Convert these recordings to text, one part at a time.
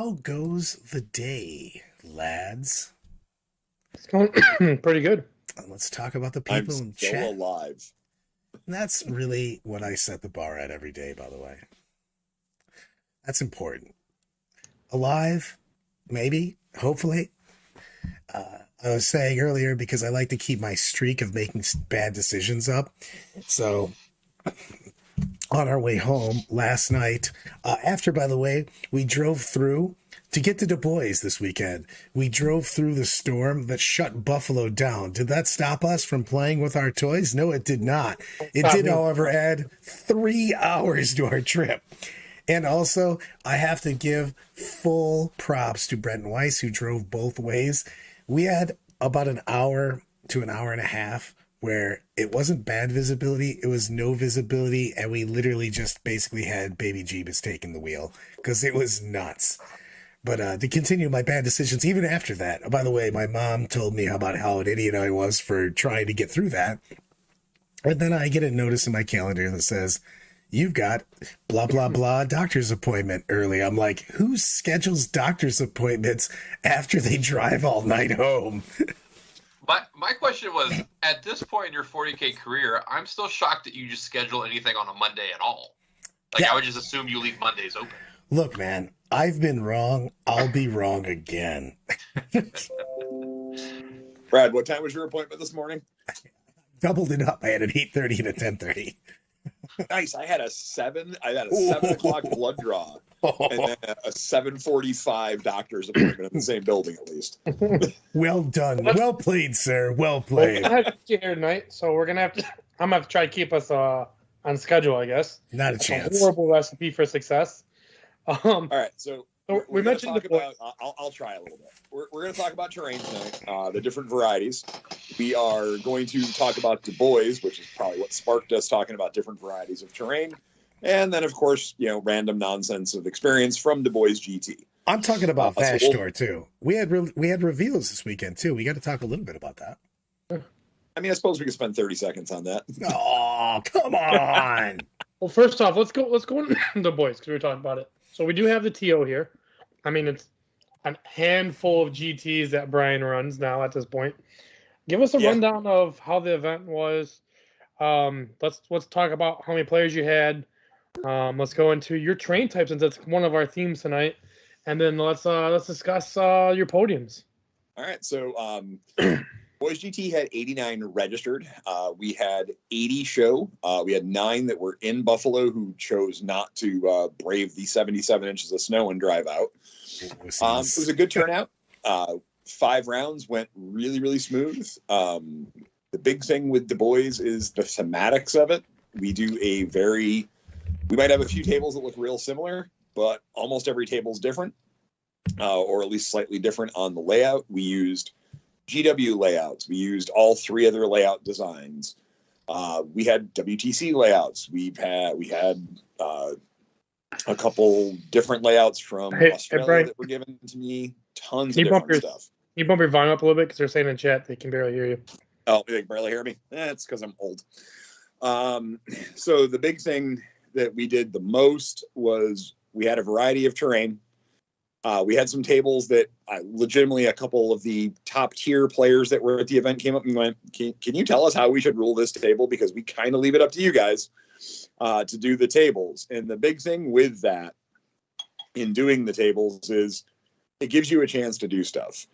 How goes the day, lads? It's going pretty good. Let's talk about the I'm people in still chat. alive. And that's really what I set the bar at every day, by the way. That's important. Alive, maybe, hopefully. I was saying earlier because I like to keep my streak of making bad decisions up. So on our way home last night, after, by the way, we drove through to get to Du Bois this weekend. We drove through the storm that shut Buffalo down. Did that stop us from playing with our toys? No, it did not. It did, however, add 3 hours to our trip. And also, I have to give full props to Brent Weiss, who drove both ways. We had about an hour to an hour and a half where it wasn't bad visibility, it was no visibility, and we literally just basically had Baby Jeebus taking the wheel because it was nuts. But to continue my bad decisions, even after that, by the way, my mom told me about how an idiot I was for trying to get through that. And then I get a notice in my calendar that says, you've got blah, blah, blah doctor's appointment early. I'm like, who schedules doctor's appointments after they drive all night home? My question was, at this point in your 40K career, I'm still shocked that you just schedule anything on a Monday at all. Yeah. I would just assume you leave Mondays open. Look, man, I've been wrong. I'll be wrong again. Brad, what time was your appointment this morning? Doubled it up. I had an 8:30 and a 10:30. Nice. I had a 7 o'clock blood draw and then a 7:45 doctor's appointment in the same building, at least. Well done. Well played, sir. Well We're played. gonna have you here tonight, so we're gonna have to. I'm gonna have to try to keep us on schedule, I guess. Not a That's chance. a horrible recipe for success. All right, so we we're gonna mentioned talk the boys. about. I'll try a little bit. We're going to talk about terrain tonight, the different varieties. We are going to talk about Du Bois, which is probably what sparked us talking about different varieties of terrain, and then of course, random nonsense of experience from Du Bois GT. I'm talking about Vash so Store too. We had reveals this weekend too. We got to talk a little bit about that. I mean, I suppose we could spend 30 seconds on that. Oh, come on. Well, first off, let's go into the boys because we were talking about it. So we do have the TO here. I mean, it's a handful of GTs that Brian runs now at this point. Give us a rundown of how the event was. Let's talk about how many players you had. Let's go into your train type since that's one of our themes tonight, and then let's discuss your podiums. All right, so Boys GT had 89 registered. We had 80 show. We had 9 that were in Buffalo who chose not to brave the 77 inches of snow and drive out. It was a good turnout. 5 rounds went really, really smooth. The big thing with Du Bois is the thematics of it. We might have a few tables that look real similar, but almost every table is different, or at least slightly different on the layout. We used GW layouts. We used all 3 other layout designs. We had WTC layouts. We had a couple different layouts from Australia Brian, that were given to me. Tons of different stuff. Can you bump your volume up a little bit because they're saying in chat they can barely hear you. Oh, they can barely hear me? It's because I'm old. So the big thing that we did the most was we had a variety of terrain. We had some tables that legitimately a couple of the top tier players that were at the event came up and went, can you tell us how we should rule this table? Because we kind of leave it up to you guys to do the tables. And the big thing with that in doing the tables is it gives you a chance to do stuff.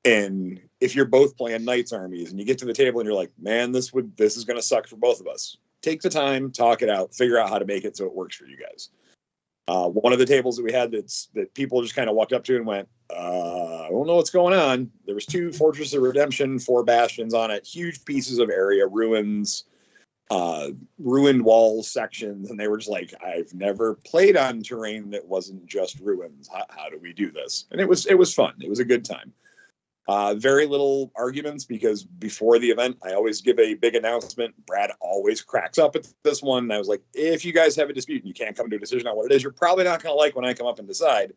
And if you're both playing Knights armies and you get to the table and you're like, man, this is going to suck for both of us. Take the time, talk it out, figure out how to make it so it works for you guys. One of the tables that we had that people just kind of walked up to and went, I don't know what's going on. There was 2 Fortress of Redemption, 4 bastions on it, huge pieces of area, ruins, ruined walls sections. And they were just like, I've never played on terrain that wasn't just ruins. How do we do this? And it was fun. It was a good time. Very little arguments because before the event, I always give a big announcement. Brad always cracks up at this one. And I was like, if you guys have a dispute and you can't come to a decision on what it is, you're probably not going to like when I come up and decide.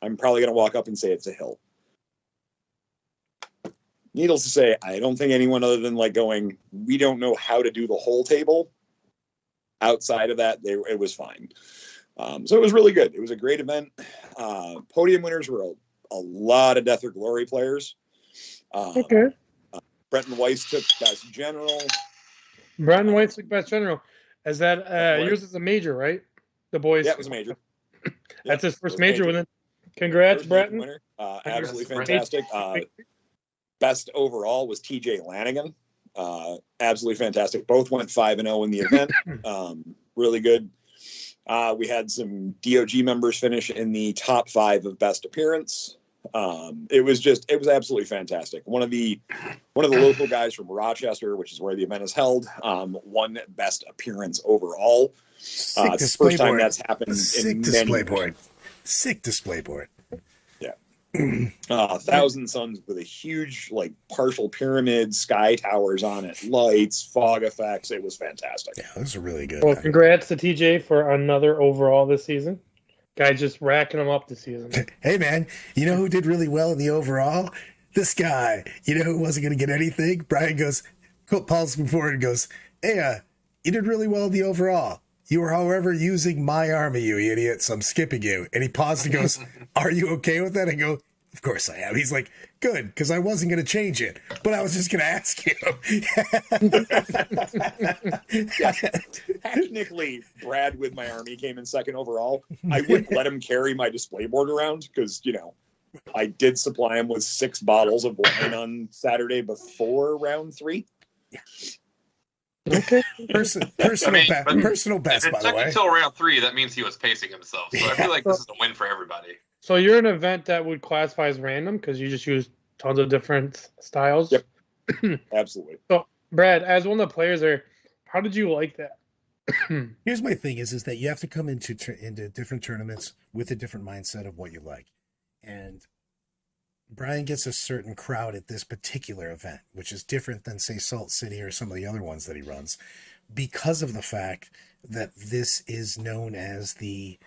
I'm probably going to walk up and say it's a hill. Needless to say, I don't think anyone other than going, we don't know how to do the whole table. Outside of that, it was fine. So it was really good. It was a great event. Podium winners were a lot of Death or Glory players. Okay. Brenton Weiss took Best General. Brandon White's the best general. Is that Right. yours is a major, right? The boys. Yeah, it was a major. That's his it first was major major. win. Congrats, First major Bretton. winner. Absolutely Congrats, fantastic. Best overall was TJ Lanigan. Absolutely fantastic. Both went 5-0 in the event. Really good. We had some DOG members finish in the top 5 of best appearance. It was absolutely fantastic. One of the local guys from Rochester, which is where the event is held, won best appearance overall. Sick It's the display first time board. that's happened Sick in display many board. Sick display board. Thousand Suns with a huge, like, partial pyramid, sky towers on it, lights, fog effects. It was fantastic. Yeah, those are really good. Well, congrats to TJ for another overall this season. Guy just racking them up this season. Hey, man, you know who did really well in the overall? This guy. You know who wasn't going to get anything? Brian goes, Paul's before and goes, hey, you did really well in the overall. You were, however, using my army, you idiot, so I'm skipping you. And he paused and goes, are you okay with that? I go, of course I am. He's like, good, because I wasn't going to change it, but I was just going to ask you. Technically, Brad with my army came in second overall. I wouldn't let him carry my display board around because, I did supply him with 6 bottles of wine on Saturday before round 3. Okay. Personal best, If by it the took way. until round 3, that means he was pacing himself. So I feel like this is a win for everybody. So you're an event that would classify as random because you just use tons of different styles. Yep. Absolutely. So, Brad, as one of the players there, how did you like that? Here's my thing is that you have to come into different tournaments with a different mindset of what you like. And Brian gets a certain crowd at this particular event, which is different than, say, Salt City or some of the other ones that he runs, because of the fact that this is known as a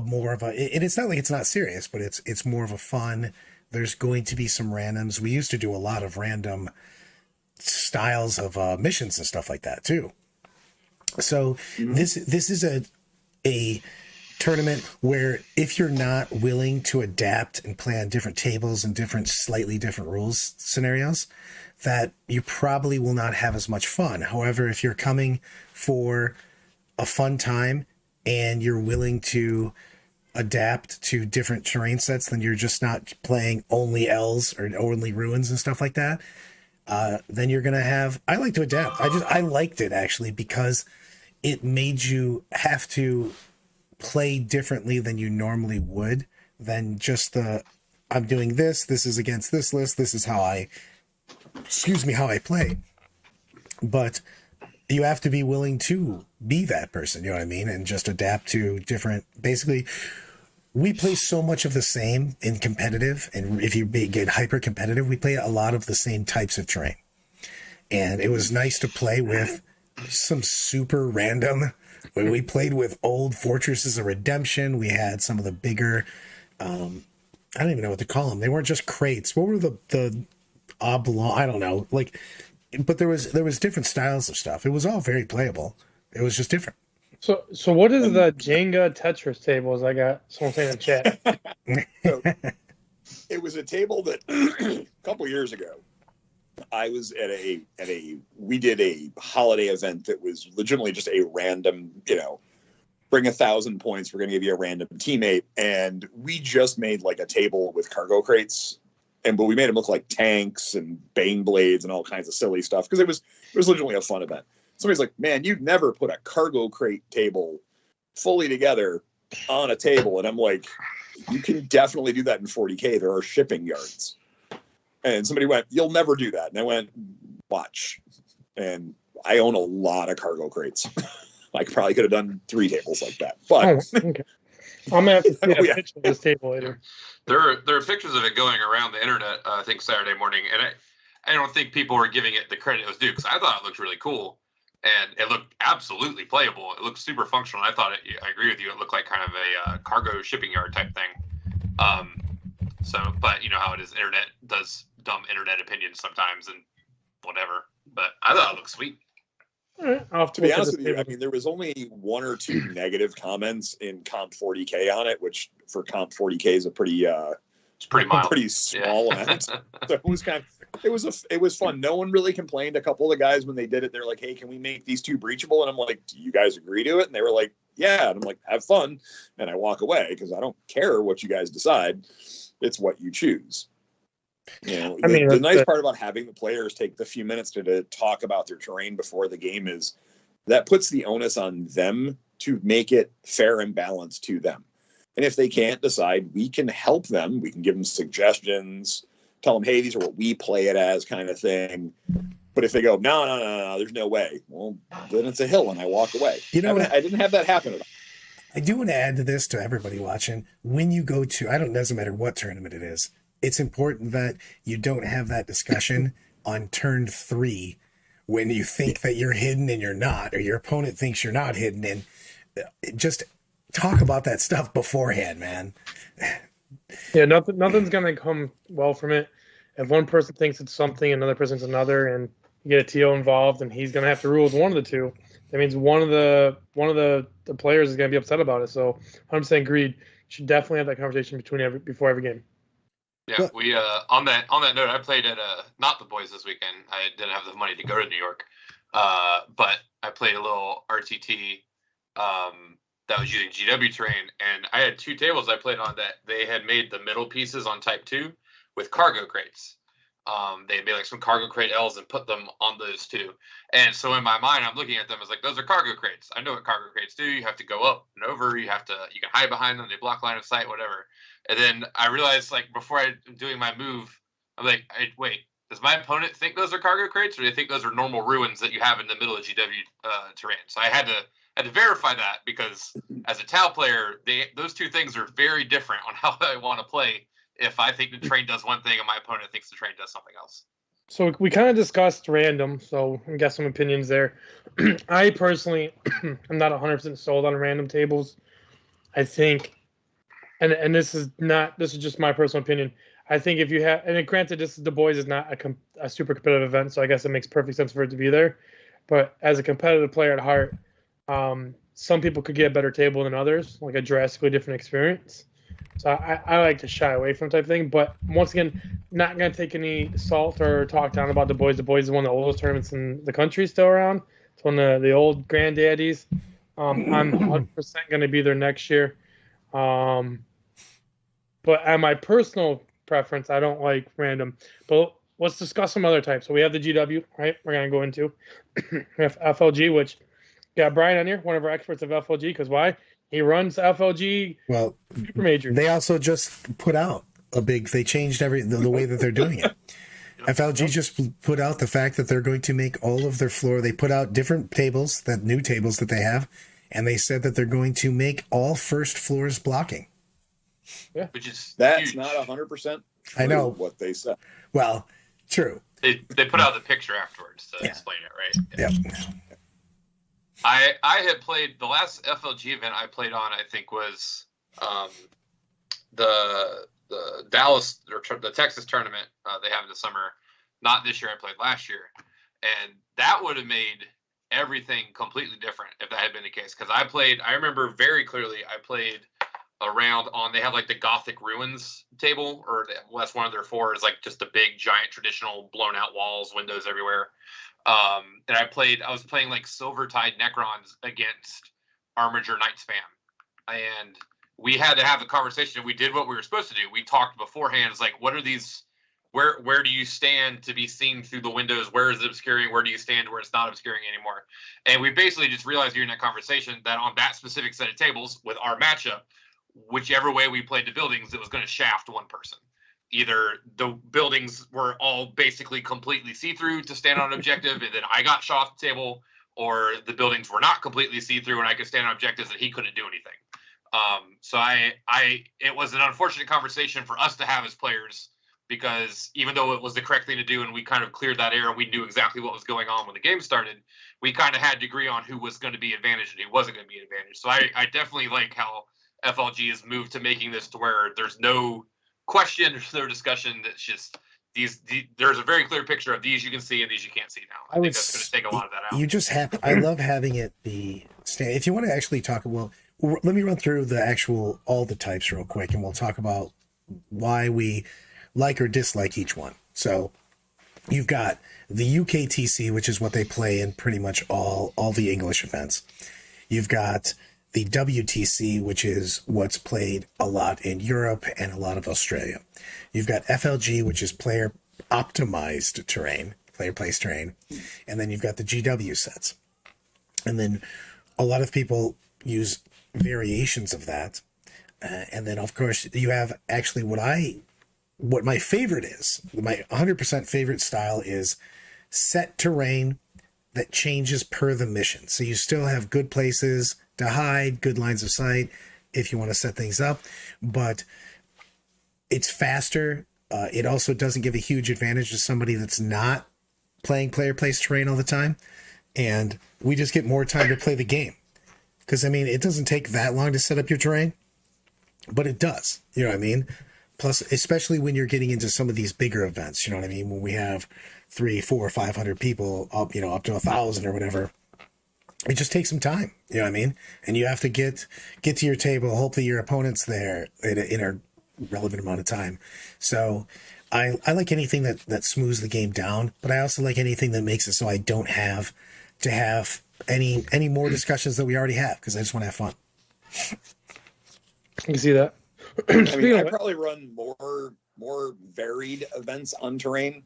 more of a, and it's not like it's not serious, but it's more of a fun. There's going to be some randoms. We used to do a lot of random styles of missions and stuff like that too. So this is a tournament where if you're not willing to adapt and play on different tables and slightly different rules scenarios, that you probably will not have as much fun. However, if you're coming for a fun time and you're willing to adapt to different terrain sets, then you're just not playing only L's or only ruins and stuff like that. Then you're going to have, I like to adapt. I liked it actually because it made you have to play differently than you normally would, than just I'm doing this is against this list, this is how I play. But you have to be willing to be that person, you know what I mean? And just adapt to different, basically, we play so much of the same in competitive, and if you get hyper competitive, we play a lot of the same types of terrain. And it was nice to play with some super random. When we played with old Fortresses of Redemption, we had some of the bigger, I don't even know what to call them. They weren't just crates. What were the oblong? I don't know. Like, but there was different styles of stuff. It was all very playable. It was just different. So what is the Jenga Tetris tables? I got someone saying in the chat. So, it was a table that a couple years ago, I was we did a holiday event that was legitimately just a random, bring 1,000 points. We're going to give you a random teammate. And we just made like a table with cargo crates, but we made them look like tanks and bane blades and all kinds of silly stuff. Cause it was legitimately a fun event. Somebody's like, man, you'd never put a cargo crate table fully together on a table. And I'm like, you can definitely do that in 40K. There are shipping yards. And somebody went, you'll never do that. And I went, watch. And I own a lot of cargo crates. I probably could have done 3 tables like that. But okay. I'm gonna have to see a Yeah. picture of this table later. There are pictures of it going around the internet, I think Saturday morning, and I don't think people were giving it the credit it was due, because I thought it looked really cool, and it looked absolutely playable. It looked super functional. I agree with you. It looked like kind of a cargo shipping yard type thing. But you know how it is. Internet does dumb internet opinions sometimes and whatever. But I thought it looked sweet. All right, I'll have To to be look at honest this with you, I table. mean, there was only 1 or 2 negative comments in Comp 40K on it, which for Comp 40K is a pretty It's pretty mild. pretty small Yeah. amount. So it was it was fun. No one really complained. A couple of the guys when they did it, they're like, "Hey, can we make these 2 breachable?" And I'm like, "Do you guys agree to it?" And they were like, "Yeah." And I'm like, "Have fun." And I walk away because I don't care what you guys decide. It's what you choose. You know, I mean, the nice part about having the players take the few minutes to talk about their terrain before the game is that puts the onus on them to make it fair and balanced to them. And if they can't decide, we can help them. We can give them suggestions, tell them, hey, these are what we play it as, kind of thing. But if they go, no, there's no way, well, then it's a hill and I walk away. You know what? I didn't have that happen at all. I do want to add to this to everybody watching. When you go to, doesn't matter what tournament it is, it's important that you don't have that discussion on turn 3 when you think that you're hidden and you're not, or your opponent thinks you're not hidden. And just talk about that stuff beforehand, man. Yeah, nothing's gonna come well from it. If one person thinks it's something, another person's another, and you get a TO involved, and he's gonna have to rule with one of the two. That means one of the players is gonna be upset about it. So 100% agreed. You should definitely have that conversation before every game. Yeah, we on that note, I played at not the boys this weekend. I didn't have the money to go to New York, but I played a little RTT that was using GW terrain, and I had 2 tables I played on that they had made the middle pieces on Type 2 with cargo crates. They made like some cargo crate L's and put them on those 2. And so in my mind, I'm looking at them as like, those are cargo crates. I know what cargo crates do. You have to go up and over. You can hide behind them. They block line of sight, whatever. And then I realized, like, before I'm doing my move, I'm like, wait, does my opponent think those are cargo crates, or do they think those are normal ruins that you have in the middle of GW terrain? So I had to verify that, because as a Tau player, those 2 things are very different on how I want to play. If I think the train does one thing and my opponent thinks the train does something else. So we kind of discussed random, so I got some opinions there. I personally am not 100% sold on random tables. I think, and this is just my personal opinion. I think if you have, and granted, this is the boys is not a super competitive event, so I guess it makes perfect sense for it to be there. But as a competitive player at heart, some people could get a better table than others, like a drastically different experience. So I like to shy away from type of thing. But once again, not going to take any salt or talk down about the boys. The boys is one of the oldest tournaments in the country still around. It's one of the old granddaddies. I'm 100% going to be there next year. But at my personal preference, I don't like random. But let's discuss some other types. So we have the GW, right? We're going to go into. We have FLG, which got Brian on here, one of our experts of FLG. Because why? He runs FLG Super Majors. They also just put out they changed the way that they're doing it. FLG just put out the fact that they're going to make all of their floor. They put out different tables, new tables that they have, and they said that they're going to make all first floors blocking. Yeah, that's huge. not 100%. I know what they said. Well, true. They put out the picture afterwards to explain it, right? Yeah. I had played the last FLG event I played on, I think, was the Dallas or the Texas tournament they have in the summer. Not this year. I played last year, and that would have made everything completely different if that had been the case. Because I remember very clearly, I played around on, they have like the Gothic ruins table, or that's one of their 4 is like just a big giant traditional blown out walls, windows everywhere. And I was playing like Silvertide Necrons against Armiger Night Spam, and we had to have a conversation. We did what we were supposed to do. We talked beforehand. It's like, what are these? Where do you stand to be seen through the windows? Where is it obscuring? Where do you stand where it's not obscuring anymore? And we basically just realized during that conversation that on that specific set of tables with our matchup, whichever way we played the buildings, it was going to shaft one person. Either the buildings were all basically completely see-through to stand on an objective, and then I got shot off the table, or the buildings were not completely see-through and I could stand on objectives and he couldn't do anything. So it was an unfortunate conversation for us to have as players, because even though it was the correct thing to do and we kind of cleared that air and we knew exactly what was going on when the game started, we kind of had to agree on who was going to be advantaged and who wasn't going to be advantaged. So I definitely like how FLG has moved to making this to where there's no question, there's no discussion. That's just there's a very clear picture of these you can see and these you can't see now. I think that's going to take a lot of that out. You just have to, I love having it be if you want to actually talk, well, let me run through all the types real quick, and we'll talk about why we like or dislike each one. So you've got the UKTC, which is what they play in pretty much all the English events. You've got the WTC, which is what's played a lot in Europe and a lot of Australia. You've got FLG, which is player optimized terrain, player placed terrain. And then you've got the GW sets. And then a lot of people use variations of that. And then, of course, you have actually what my favorite is, my 100% favorite style is set terrain that changes per the mission. So you still have good places to hide, good lines of sight if you want to set things up, but it's faster. It also doesn't give a huge advantage to somebody that's not playing player placed terrain all the time. And we just get more time to play the game. Because, I mean, it doesn't take that long to set up your terrain, but it does. You know what I mean? Plus, especially when you're getting into some of these bigger events, you know what I mean? When we have 300, 400, 500 people up, up to 1,000 or whatever, it just takes some time. You know what I mean? And you have to get to your table. Hopefully your opponent's there in a relevant amount of time. So I like anything that smooths the game down, but I also like anything that makes it so I don't have to have any more discussions that we already have, because I just want to have fun. You can see that. I mean, I probably run more varied events on terrain,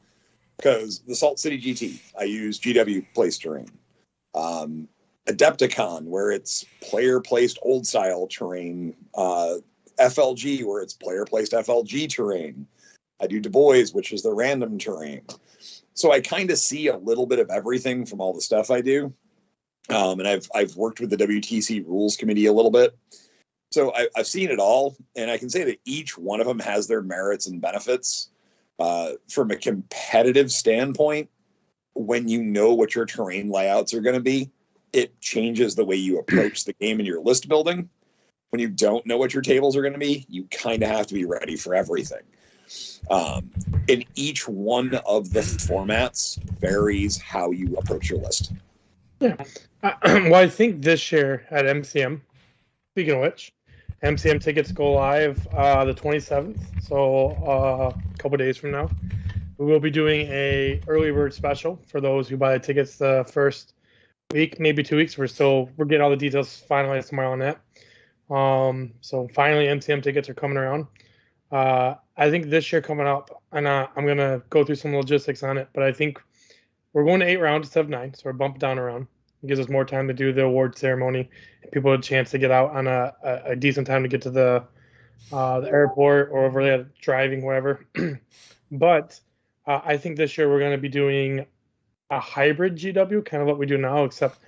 because the Salt City GT, I use GW placed terrain. Adepticon, where it's player placed old style terrain. FLG, where it's player placed FLG terrain. I do Du Bois, which is the random terrain. So I kind of see a little bit of everything from all the stuff I do. And I've worked with the WTC rules committee a little bit. So I've seen it all, and I can say that each one of them has their merits and benefits. From a competitive standpoint, when you know what your terrain layouts are going to be, it changes the way you approach the game in your list building. When you don't know what your tables are going to be, you kind of have to be ready for everything. And each one of the formats varies how you approach your list. Yeah. Well, I think this year at MCM, speaking of which, MCM tickets go live the 27th, so a couple days from now. We will be doing a early bird special for those who buy tickets the first week, maybe 2 weeks. We're getting all the details finalized tomorrow on that. So finally, MCM tickets are coming around. I think this year coming up, and I'm gonna go through some logistics on it, but I think we're going to 8 rounds instead of 9, so we're bumped down a round. It gives us more time to do the award ceremony, and people a chance to get out on a decent time to get to the airport or over there driving, wherever. But I think this year we're going to be doing a hybrid GW, kind of what we do now, except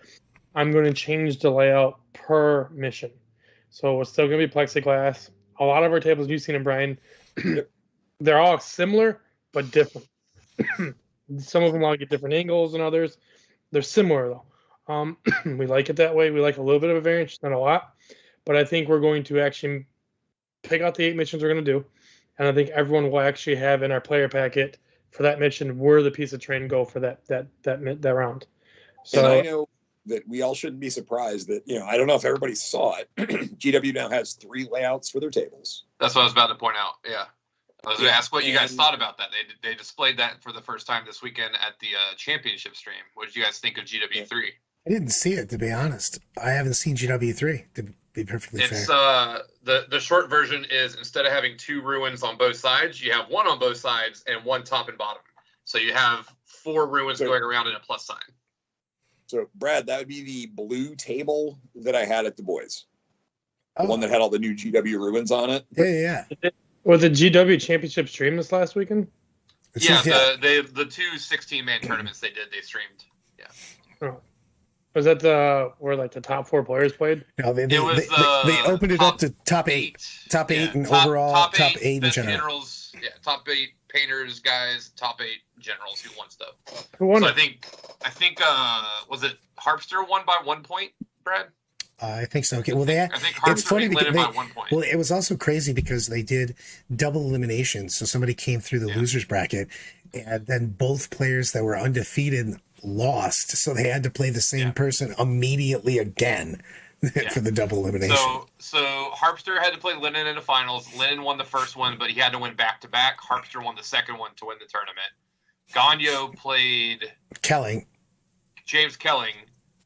I'm going to change the layout per mission. So it's still going to be plexiglass. A lot of our tables you've seen in Brian, they're all similar but different. Some of them all get different angles than others. They're similar though. We like it that way. We like a little bit of a variance, not a lot. But I think we're going to actually pick out the 8 missions we're going to do, and I think everyone will actually have in our player packet for that mission where the piece of terrain go for that round. So and I know that we all shouldn't be surprised that, I don't know if everybody saw it. GW now has 3 layouts for their tables. That's what I was about to point out. Yeah. I was going to ask what you guys thought about that. They displayed that for the first time this weekend at the championship stream. What did you guys think of GW3? I didn't see it, to be honest. I haven't seen GW3, to be perfectly fair. It's the short version is, instead of having 2 ruins on both sides, you have 1 on both sides and 1 top and bottom. So you have 4 ruins going around in a plus sign. So, Brad, that would be the blue table that I had at Du Bois. The one that had all the new GW ruins on it. Yeah. Was the GW championship stream this last weekend? Yeah, the 2 16-man tournaments they streamed. Yeah. Oh. Was that where like the top 4 players played? No, they opened it up to top 8. Top 8 and overall top 8 in general. Generals, top 8 painters, guys, top 8 generals who won stuff. Who won? So I think was it Harpster won by 1 point, Brad? I think so. Okay. Well, I think it's Harpster funny beat because Lennon by 1 point. well, it was also crazy because they did double elimination. So somebody came through the losers bracket, and then both players that were undefeated lost. So they had to play the same person immediately again for the double elimination. So Harpster had to play Lennon in the finals. Lennon won the first one, but he had to win back to back. Harpster won the second one to win the tournament. Ganyo played James Kelling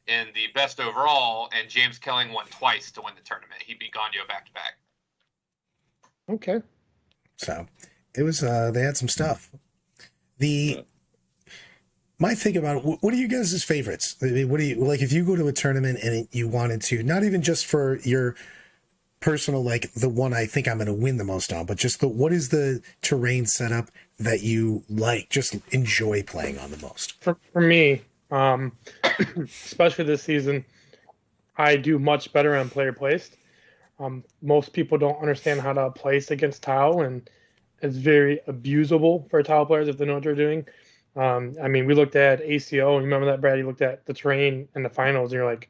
in the best overall, and James Kelling won twice to win the tournament. He beat Ganyo back to back. Okay. So it was they had some stuff. My thing about it, what are you guys' favorites? I mean, what do you like if you go to a tournament and you wanted to, not even just for your personal, like the one I think I'm going to win the most on, but just what is the terrain setup that you like, just enjoy playing on the most? For me, especially this season, I do much better on player placed. Most people don't understand how to place against Tau, and it's very abusable for Tau players if they know what they're doing. I mean, we looked at ACO, and remember that, Brad? You looked at the terrain in the finals, and you're like,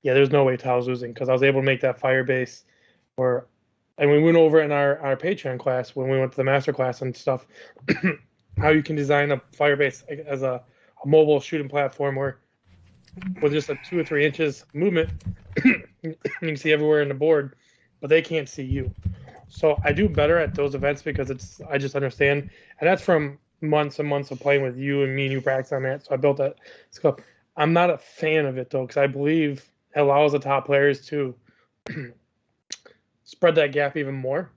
yeah, there's no way Tau's losing, because I was able to make that fire base. And we went over in our Patreon class when we went to the master class and stuff, how you can design a fire base as a mobile shooting platform where with just a 2 or 3 inches movement, you can see everywhere in the board, but they can't see you. So I do better at those events because I just understand, and that's from months and months of playing with you and me and you practice on that. So I built that scope. I'm not a fan of it though, because I believe it allows the top players to spread that gap even more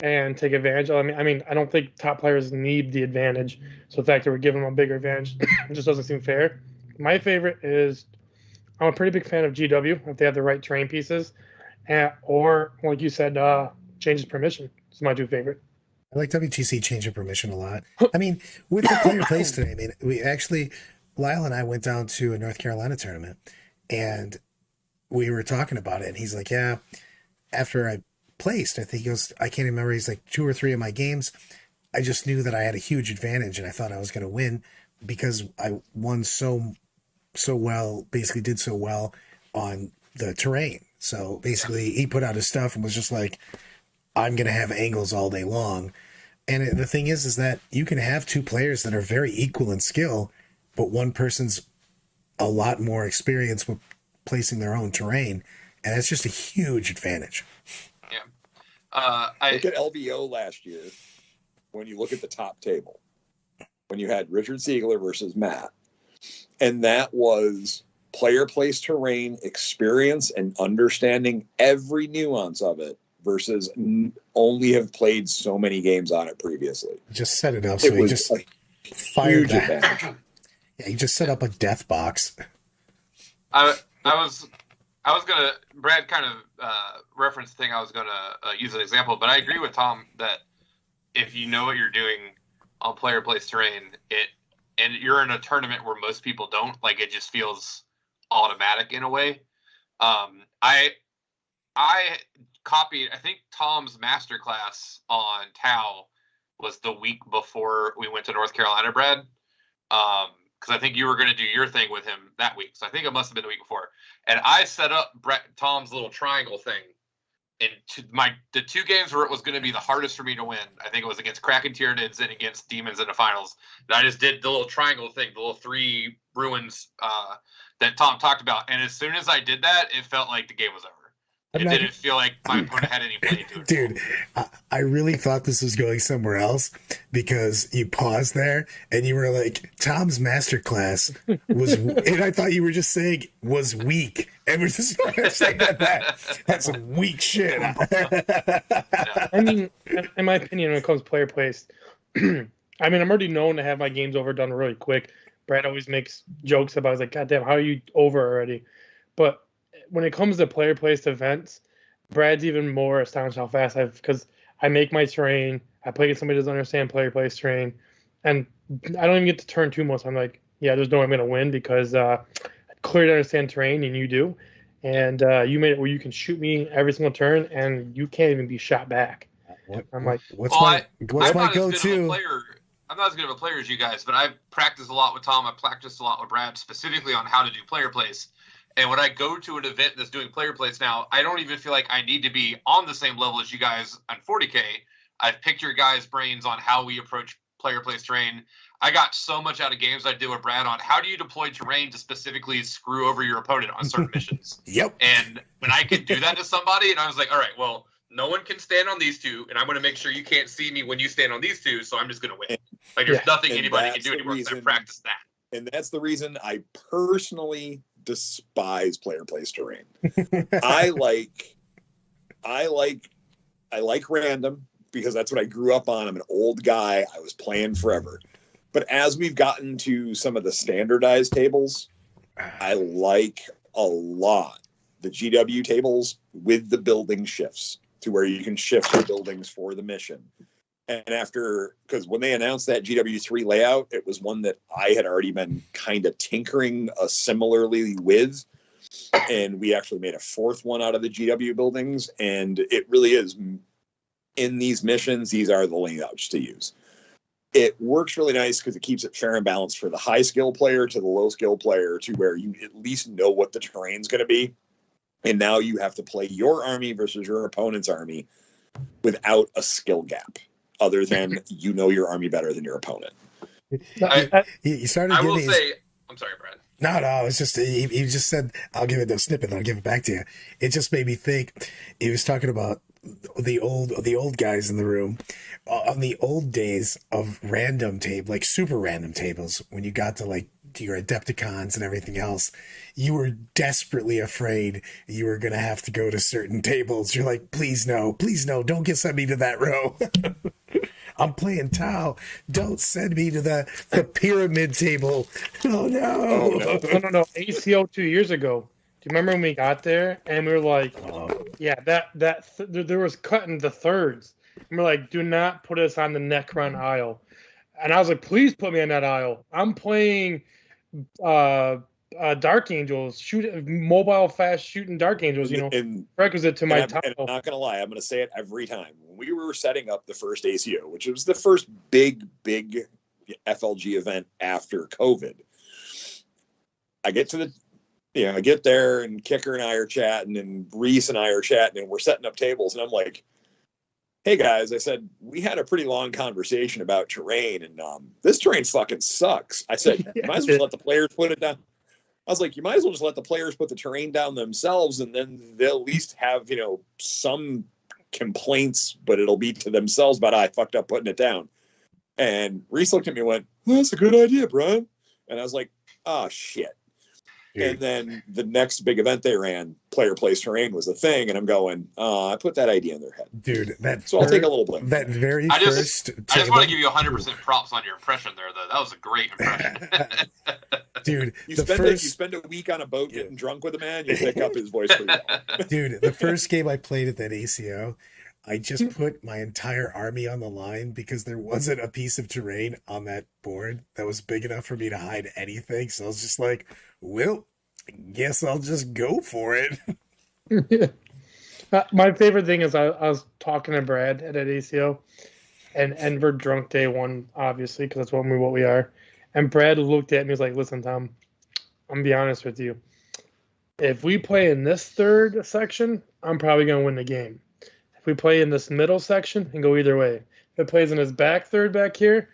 and take advantage. I mean, I don't think top players need the advantage. So the fact that we're giving them a bigger advantage it just doesn't seem fair. My favorite is, I'm a pretty big fan of GW if they have the right terrain pieces, or like you said, changes permission. It's my 2 favorite. I like WTC change of permission a lot. I mean, with the player place today, I mean, Lyle and I went down to a North Carolina tournament, and we were talking about it, and he's like, yeah, after I placed, I think he goes, I can't remember, he's like 2 or 3 of my games, I just knew that I had a huge advantage, and I thought I was going to win because I won so well, basically did so well on the terrain. So basically he put out his stuff and was just like, I'm going to have angles all day long. And the thing is that you can have 2 players that are very equal in skill, but one person's a lot more experience with placing their own terrain. And that's just a huge advantage. Yeah. Look at LVO last year when you look at the top table, when you had Richard Siegler versus Matt. And that was player place terrain, experience, and understanding every nuance of it versus only have played so many games on it previously. Just set it up so he just fired that. Yeah, he just set up a death box. I was gonna, Brad kind of referenced the thing I was gonna use as an example, but I agree with Tom that if you know what you're doing on player place terrain, and you're in a tournament where most people don't, like, it just feels automatic in a way. I copied, I think Tom's masterclass on Tau was the week before we went to North Carolina, Brad. Because I think you were going to do your thing with him that week. So I think it must have been the week before. And I set up Tom's little triangle thing. And the 2 games where it was going to be the hardest for me to win, I think it was against Kraken Tyranids and against Demons in the finals. And I just did the little triangle thing, the little 3 ruins that Tom talked about. And as soon as I did that, it felt like the game was over. It didn't feel like my opponent had any play to it. Dude, I really thought this was going somewhere else because you paused there and you were like, Tom's masterclass was, and I thought you were just saying was weak. And we're just saying that's some weak shit. I mean, in my opinion, when it comes to player place, I mean, I'm already known to have my games overdone really quick. Brad always makes jokes about it. I was like, God damn, how are you over already? But when it comes to player placed events, Brad's even more astonished how fast because I make my terrain, I play against somebody who doesn't understand player placed terrain, and I don't even get to turn 2 most. I'm like, yeah, there's no way I'm going to win because I clearly understand terrain and you do. And you made it where you can shoot me every single turn and you can't even be shot back. I'm like, what's my go-to? I'm not as good of a player as you guys, but I've practiced a lot with Tom. I've practiced a lot with Brad, specifically on how to do player plays. And when I go to an event that's doing player plays now, I don't even feel like I need to be on the same level as you guys on 40K. I've picked your guys' brains on how we approach player plays terrain. I got so much out of games I did with Brad on how do you deploy terrain to specifically screw over your opponent on certain missions. Yep. And when I could do that to somebody, and I was like, all right, well, no one can stand on these two, and I'm going to make sure you can't see me when you stand on these two, so I'm just going to win. Like, there's nothing anybody can do anymore because I practice that. And that's the reason I personally despise player plays terrain. I like random because that's what I grew up on. I'm an old guy. I was playing forever. But as we've gotten to some of the standardized tables, I like a lot the GW tables with the building shifts to where you can shift the buildings for the mission. And because when they announced that GW3 layout, it was one that I had already been kind of tinkering similarly with. And we actually made a fourth one out of the GW buildings. And it really is, in these missions, these are the layouts to use. It works really nice because it keeps it fair and balanced for the high skill player to the low skill player to where you at least know what the terrain's going to be. And now you have to play your army versus your opponent's army without a skill gap, other than you know your army better than your opponent. You started. I will say, I'm sorry, Brad. No, it's just he just said, I'll give it a snippet, and I'll give it back to you. It just made me think. He was talking about the old guys in the room on the old days of random like super random tables. When you got to like your Adepticons and everything else, you were desperately afraid you were going to have to go to certain tables. You're like, please no, don't send me to that row. I'm playing Tau. Don't send me to the pyramid table. Oh no. No. ACO 2 years ago. Do you remember when we got there and we were like, yeah, there was cutting the thirds. And we're like, do not put us on the Necron aisle. And I was like, please put me on that aisle. I'm playing Dark Angels, mobile fast shooting Dark Angels, requisite to my title. I'm not going to lie, I'm going to say it every time. When we were setting up the first ACO, which was the first big FLG event after COVID, I get there and Kicker and I are chatting and Reese and I are chatting and we're setting up tables and I'm like, hey guys, I said, we had a pretty long conversation about terrain and this terrain fucking sucks. I said, you might as well let the players put it down. I was like, you might as well just let the players put the terrain down themselves and then they'll at least have, some complaints, but it'll be to themselves about, I fucked up putting it down. And Reese looked at me and went, that's a good idea, Brian. And I was like, oh, shit. Dude. And then the next big event they ran, player plays terrain, was the thing, and I'm going, I put that idea in their head, dude. I'll take a little blame. That very I first. I just want to give you 100% props on your impression there, though. That was a great impression, dude. You spend a week on a boat getting drunk with a man, you pick up his voice pretty well. Dude, the first game I played at that ACO, I just put my entire army on the line because there wasn't a piece of terrain on that board that was big enough for me to hide anything. So I was just like, well, I guess I'll just go for it. My favorite thing is I was talking to Brad at ACO, and we're drunk day one, obviously, because that's what we are. And Brad looked at me and was like, listen, Tom, I'm going to be honest with you. If we play in this third section, I'm probably going to win the game. If we play in this middle section, and go either way. If it plays in his back third back here,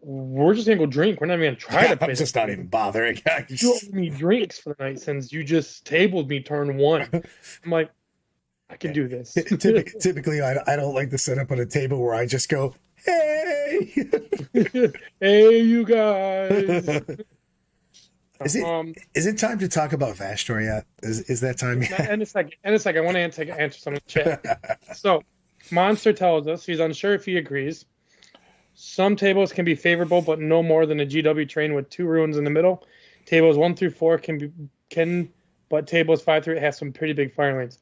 we're just going to go drink. We're not even going to try to play. I'm just not even bothering. You owe me drinks for the night since you just tabled me turn one. I'm like, I can do this. Typically, I don't like to set up on a table where I just go, hey! Hey, you guys! Is it time to talk about Vashtor yet? Is that time yet? And it's like I want to answer some in the chat. So, Monster tells us he's unsure if he agrees. Some tables can be favorable, but no more than a GW train with 2 ruins in the middle. Tables 1 through 4 but tables 5 through 8 have some pretty big firing lanes.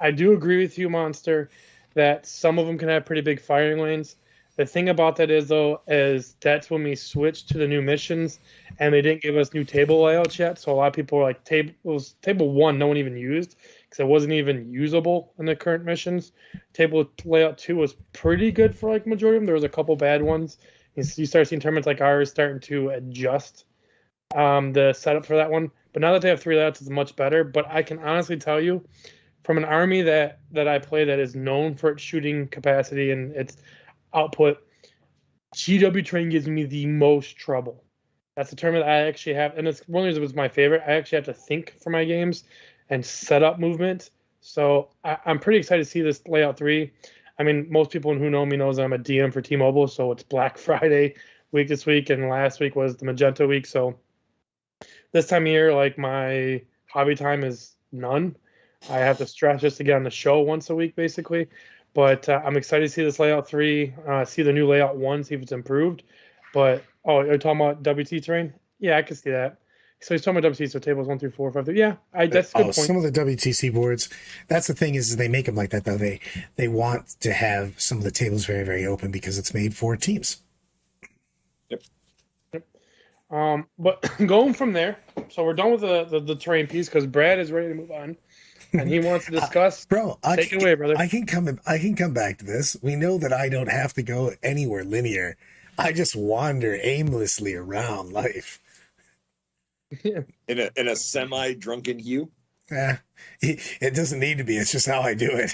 I do agree with you, Monster, that some of them can have pretty big firing lanes. The thing about that is that's when we switched to the new missions, and they didn't give us new table layouts yet. So a lot of people were like, table 1, no one even used because it wasn't even usable in the current missions. Table layout 2 was pretty good for like majority of them. There was a couple bad ones. You start seeing tournaments like ours starting to adjust the setup for that one. But now that they have 3 layouts, it's much better. But I can honestly tell you, from an army that I play that is known for its shooting capacity and its output, GW train gives me the most trouble. That's the term that I actually have, and it's one of the reasons it was my favorite. I actually have to think for my games and set up movement. So I'm pretty excited to see this layout 3. I mean, most people who know me knows I'm a DM for T-Mobile, so it's Black Friday week this week, and last week was the Magenta week. So this time of year, like, my hobby time is none. I have to stretch just to get on the show once a week, basically. But I'm excited to see this layout 3, see the new layout 1, see if it's improved. But, oh, you're talking about WT terrain? Yeah, I can see that. So he's talking about WT, so tables 1 through 4, 5 through. Yeah, that's a good point. Some of the WTC boards, that's the thing is they make them like that, though. They want to have some of the tables very, very open because it's made for teams. Yep. But going from there, so we're done with the terrain piece because Brad is ready to move on. And he wants to discuss. Take it away, brother. I can come back to this. We know that I don't have to go anywhere linear. I just wander aimlessly around life. Yeah. In a semi-drunken hue. It doesn't need to be. It's just how I do it.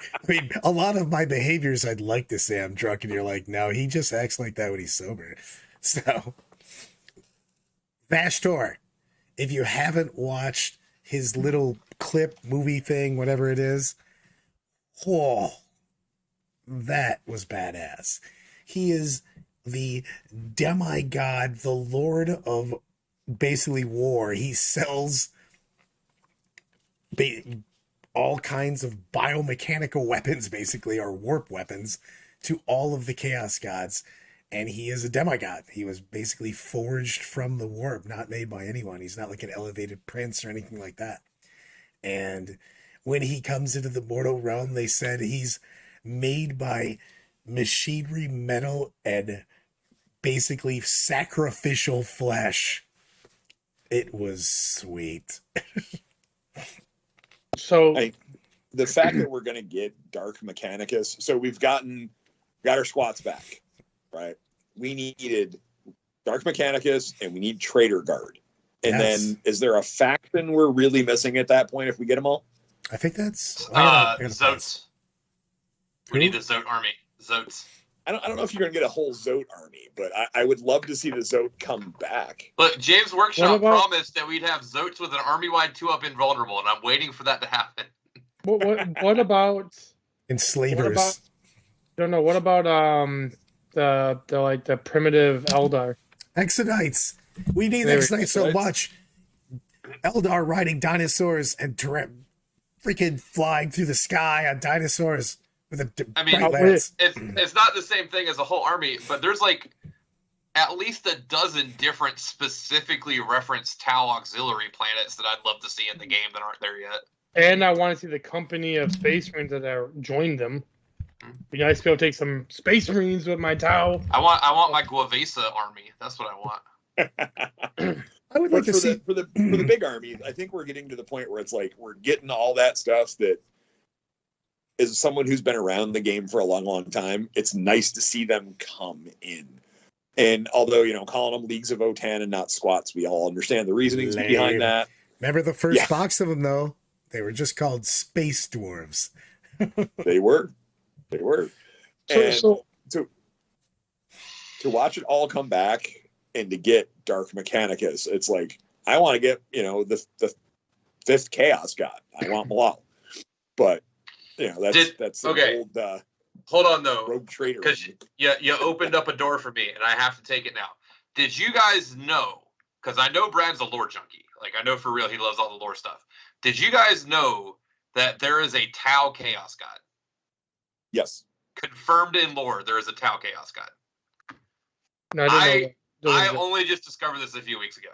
I mean, a lot of my behaviors, I'd like to say I'm drunk, and you're like, no, he just acts like that when he's sober. So, Vashtor, if you haven't watched his little clip movie thing, whatever it is, oh, that was badass. He is the demigod, the lord of basically war. He sells all kinds of biomechanical weapons, basically, or warp weapons, to all of the chaos gods. And he is a demigod. He was basically forged from the warp, not made by anyone. He's not like an elevated prince or anything like that. And when he comes into the mortal realm, they said he's made by machinery, metal, and basically sacrificial flesh. It was sweet. So the fact that we're going to get Dark Mechanicus, so we've got our squats back, right? We needed Dark Mechanicus and we need Traitor Guard. And then is there a faction we're really missing at that point if we get them all? I think that's Zotes. We need the Zote army. Zotes. I don't know if you're going to get a whole Zote army, but I would love to see the Zote come back. Look, James Workshop promised that we'd have Zotes with an army-wide 2-up invulnerable, and I'm waiting for that to happen. What about enslavers? What about the primitive Eldar? Exodites. We need Exodites so much. Eldar riding dinosaurs and freaking flying through the sky on dinosaurs with a it's not the same thing as a whole army, but there's like at least a dozen different specifically referenced Tau auxiliary planets that I'd love to see in the game that aren't there yet. And I want to see the company of Space Marines that are joined them. Be nice to be able to take some Space Marines with my Tau. I want my Guavesa army. That's what I want. I would like to see for the big army. I think we're getting to the point where it's like we're getting all that stuff that is someone who's been around the game for a long, long time. It's nice to see them come in. And although, calling them Leagues of O10 and not squats, we all understand the reasonings behind that. Remember the first box of them, though? They were just called Space Dwarves. They were. And so to watch it all come back and to get Dark Mechanicus, it's like, I want to get, the 5th Chaos God. I want Malal. But, that's okay. Old hold on, though. Rogue Trader. Because you opened up a door for me, and I have to take it now. Did you guys know, because I know Brad's a lore junkie. Like, I know for real he loves all the lore stuff. Did you guys know that there is a Tau Chaos God? Yes. Confirmed in lore, there is a Tau Chaos God. No, I only just discovered this a few weeks ago.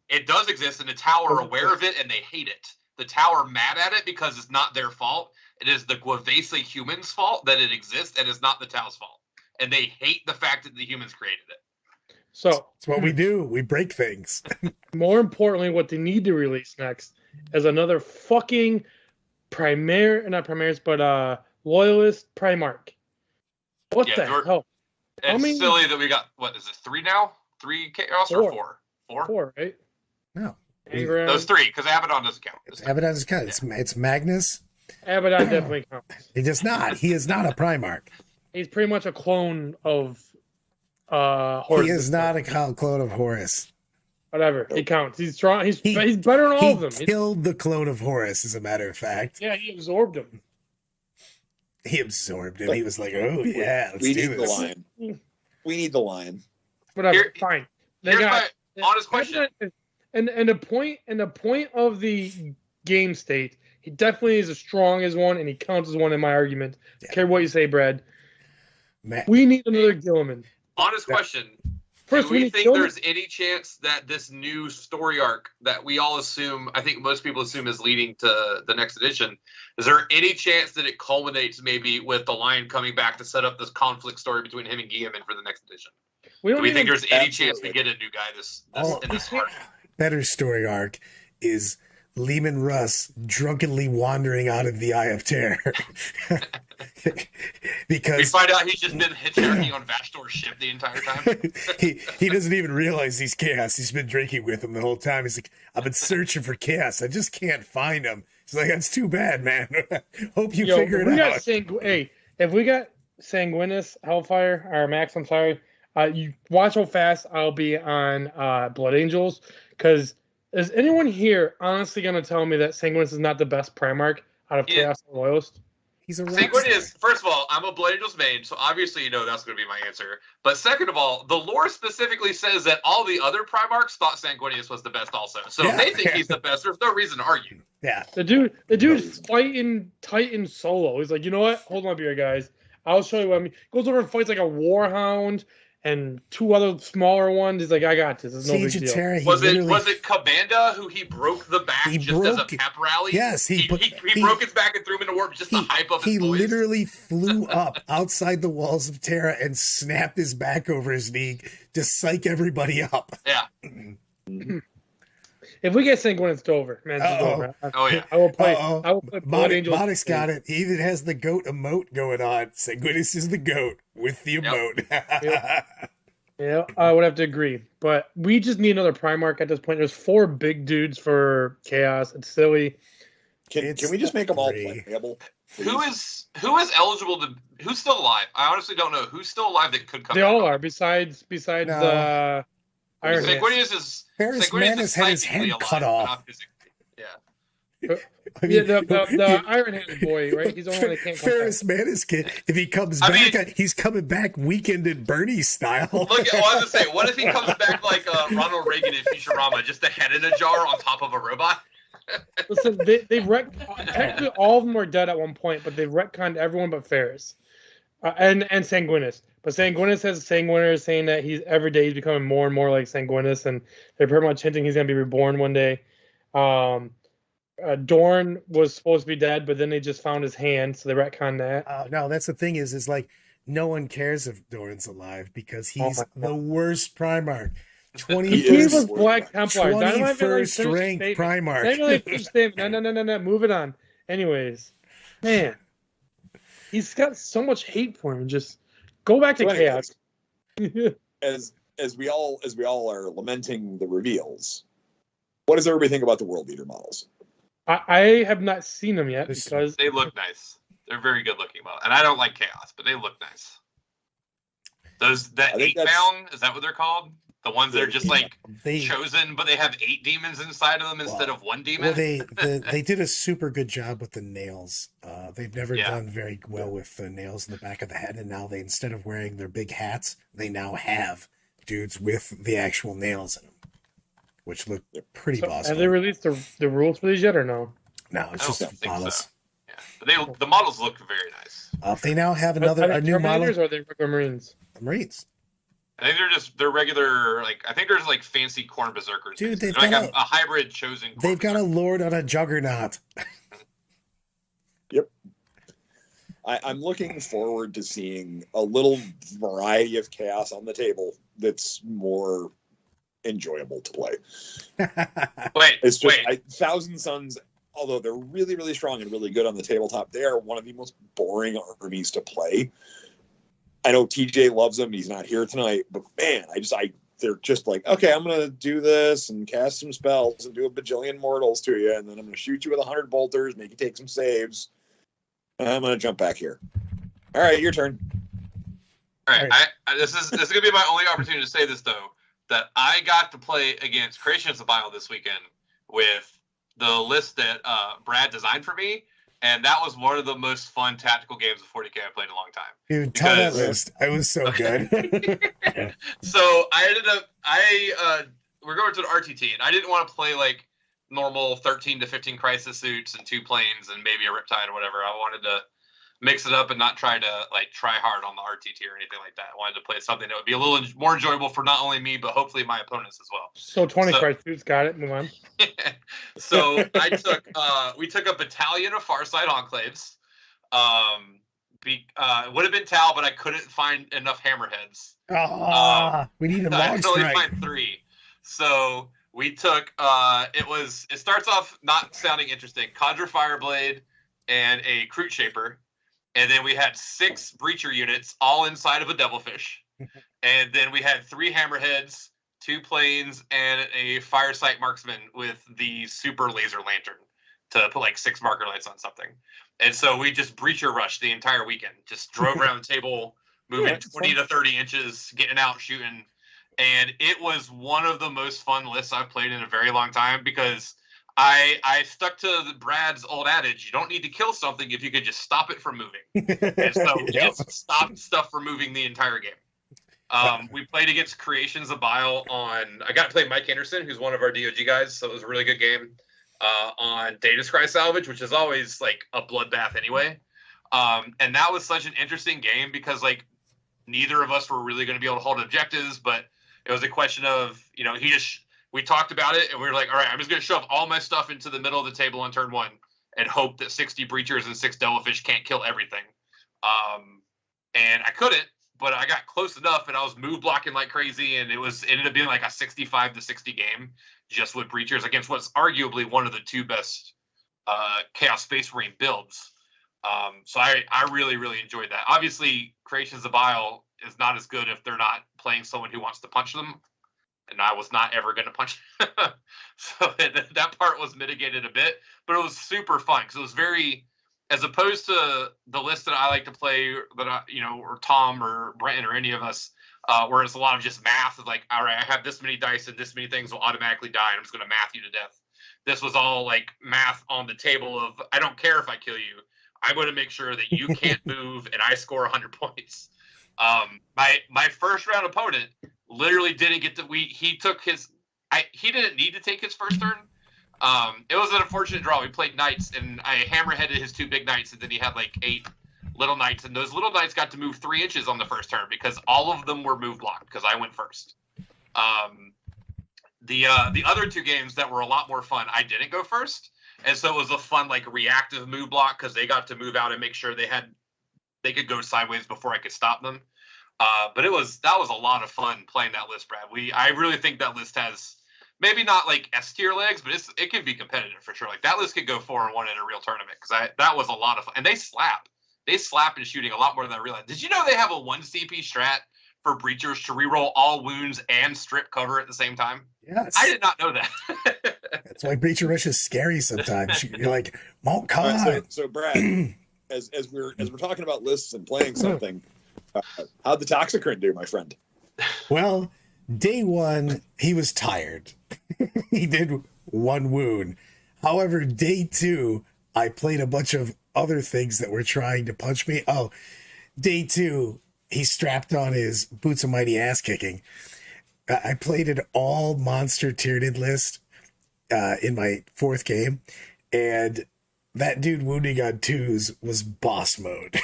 It does exist, and the Tau are aware of it, and they hate it. The Tau are mad at it because it's not their fault. It is the Guavesa humans' fault that it exists, and it's not the Tau's fault. And they hate the fact that the humans created it. So it's what we do. We break things. More importantly, what they need to release next is another fucking Loyalist Primarch. What the hell? It's silly that we got, what is it, 3 now? 3 Chaos or 4? 4? 4, right? No. Engram. Those 3, because Abaddon doesn't count. Abaddon is kind. It's Magnus. Abaddon definitely counts. He does not. He is not a Primarch. He's pretty much a clone of Horus. He is not a clone of Horus. Whatever. He counts. He's strong. He's better than all of them. He killed the clone of Horus, as a matter of fact. Yeah, he absorbed him. He absorbed him. He was like, "Oh yeah, let's We do need the this." lion. We need the lion. Whatever. Fine. Here's my honest question. And the point of the game state, he definitely is as strong as one, and he counts as one in my argument. Yeah. Care what you say, Brad. Man. We need another Gilliman. Honest question. First, Do we need think Gilliman. there's any chance that this new story arc that we all assume, I think most people assume is leading to the next edition, is there any chance that it culminates maybe with the Lion coming back to set up this conflict story between him and Guilliman for the next edition? Do we think there's any chance we get a new guy in this arc? Better story arc is Lehman Russ drunkenly wandering out of the Eye of Terror. Because we find out he's just been hitchhiking on Vashtor's ship the entire time. he doesn't even realize he's Chaos. He's been drinking with him the whole time. He's like, I've been searching for Chaos. I just can't find him. He's like, that's too bad, man. Hope you figure it out. If we got Sanguinus Hellfire, or Max, I'm sorry, you watch how fast I'll be on Blood Angels, because is anyone here honestly going to tell me that Sanguinus is not the best Primarch out of Chaos and Loyalist? He's a rock Sanguinius, first of all, I'm a Blood Angels main, so obviously you know that's going to be my answer. But second of all, the lore specifically says that all the other Primarchs thought Sanguinius was the best also. So if they think he's the best, there's no reason to argue. Yeah. The dude's fighting Titan solo. He's like, you know what? Hold on here, guys. I'll show you what I mean. Goes over and fights like a Warhound and 2 other smaller ones. He's like, I got this. It's no big deal. Terra, was it Cabanda who he broke the back as a pep rally? Yes, he broke his back and threw him into warp just to hype up his boys. He literally flew up outside the walls of Terra and snapped his back over his knee to psych everybody up. Yeah. If we get Sanguinus Dover, man, it's over. Oh yeah. I will play Blood Angels. Modix got it. He even has the goat emote going on. Sanguinus is the goat with the emote. Yeah, I would have to agree. But we just need another Primarch at this point. There's 4 big dudes for Chaos. It's silly. Can we just make them all playable? Who is eligible to? Who's still alive? I honestly don't know who's still alive that could come. They all are. Besides No. Iron Man. Sanguinius is. Ferris Manus had his head cut off. Yeah. The Iron Hand boy, right? He's the only one that can't come Ferris Manus kid. If he comes back, he's coming back Weekend at Bernie style. Look, I was gonna say, what if he comes back like Ronald Reagan in Futurama, just a head in a jar on top of a robot? Listen, they've technically all of them were dead at one point, but they've retconned everyone but Ferris and Sanguinus. But Sanguinus has Sanguinus saying that every day he's becoming more and more like Sanguinus, and they're pretty much hinting he's gonna be reborn one day. Dorn was supposed to be dead, but then they just found his hand, so they retconned that. No, that's the thing is like no one cares if Dorn's alive because he's the worst Primarch. 21st Black Templar. 21st ranked Primarch. No. Move it on. Anyways, man, he's got so much hate for him. Just go back to Chaos. as we all are lamenting the reveals, what does everybody think about the World Leader models? I have not seen them yet because they look nice. They're very good looking models, and I don't like Chaos, but they look nice. That 8-bound, is that what they're called? The ones that are just like chosen, but they have 8 demons inside of them instead of 1 demon. Well, they did a super good job with the nails. They've never done very well with the nails in the back of the head, and now instead of wearing their big hats, they now have dudes with the actual nails in them, which look pretty boss. Have they released the rules for these yet, or no? No, it's just models. So. Yeah, but the models look very nice. They now have a new model. Or are they regular Marines? Marines. I think they're regular, like, I think there's like fancy Khorne Berserkers. Dude, they've got got a hybrid chosen. They've got a Lord on a Juggernaut. Yep. I'm looking forward to seeing a little variety of chaos on the table that's more enjoyable to play. It's just Thousand Suns, although they're really, really strong and really good on the tabletop, they are one of the most boring armies to play. I know TJ loves them. He's not here tonight, but man, they're just like, okay, I'm gonna do this and cast some spells and do a bajillion mortals to you, and then I'm gonna shoot you with 100 bolters, make you take some saves. And I'm gonna jump back here. All right, your turn. All right, this is gonna be my only opportunity to say this though, that I got to play against Creations of Bile this weekend with the list that Brad designed for me, and that was one of the most fun tactical games of 40K I've played in a long time. Dude, tell that list. I was so good. So I ended up we're going to an RTT, and I didn't want to play like normal 13 to 15 crisis suits and 2 planes and maybe a Riptide or whatever. I wanted to mix it up and not try to try hard on the RTT or anything like that. I wanted to play something that would be a little more enjoyable for not only me, but hopefully my opponents as well. So 20 crisis, got it. Move on. So we took a battalion of Farside Enclaves. It would have been Tal, but I couldn't find enough hammerheads. We need a long I could only strike. find 3. So we took it starts off not sounding interesting. Conjure Fireblade and a Kroot Shaper. And then we had 6 Breacher units all inside of a Devilfish. And then we had 3 Hammerheads, 2 planes, and a Firesight Marksman with the super laser lantern to put like 6 marker lights on something. And so we just Breacher rushed the entire weekend. Just drove around the table, moving 20 to 30 inches, getting out, shooting. And it was one of the most fun lists I've played in a very long time because I stuck to Brad's old adage, you don't need to kill something if you could just stop it from moving. And so we just stopped stuff from moving the entire game. We played against Creations of Bile I got to play Mike Anderson, who's one of our DOG guys, so it was a really good game on Data Scry Salvage, which is always like a bloodbath anyway. And that was such an interesting game because neither of us were really going to be able to hold objectives, but it was a question of, we talked about it and we were like, all right, I'm just going to shove all my stuff into the middle of the table on turn 1 and hope that 60 Breachers and 6 Devilfish can't kill everything. And I couldn't, but I got close enough and I was move blocking like crazy. And it ended up being like a 65 to 60 game just with Breachers against what's arguably one of the 2 best Chaos Space Marine builds. So I really, really enjoyed that. Obviously, Creations of Bile is not as good if they're not playing someone who wants to punch them. And I was not ever going to punch. So that part was mitigated a bit, but it was super fun because it was very, as opposed to the list that I like to play that or Tom or Brent or any of us, where it's a lot of just math of like, all right, I have this many dice and this many things will automatically die and I'm just going to math you to death. This was all like math on the table of, I don't care if I kill you. I'm going to make sure that you can't move and I score 100 points. My first round opponent literally didn't get to. He didn't need to take his first turn. It was an unfortunate draw. We played knights, and I hammerheaded his 2 big knights, and then he had like 8 little knights, and those little knights got to move 3 inches on the first turn because all of them were move blocked because I went first. The other 2 games that were a lot more fun, I didn't go first, and so it was a fun reactive move block because they got to move out and make sure they could go sideways before I could stop them. But that was a lot of fun playing that list, Brad. I really think that list has maybe not S tier legs, but it can be competitive for sure. That list could go 4-1 in a real tournament because that was a lot of fun. And they slap in shooting a lot more than I realized. Did you know they have a 1 CP strat for Breachers to reroll all wounds and strip cover at the same time? Yes. I did not know that. That's why Breacher Rush is scary sometimes. You're like, oh God. So Brad, as we're talking about lists and playing something, how'd the Toxicrant do, my friend? Well, day 1, he was tired. He did 1 wound. However, day 2, I played a bunch of other things that were trying to punch me. Oh, day 2, he strapped on his Boots of Mighty Ass Kicking. I played an all monster Tyranid list in my 4th game, and that dude wounding on 2s was boss mode.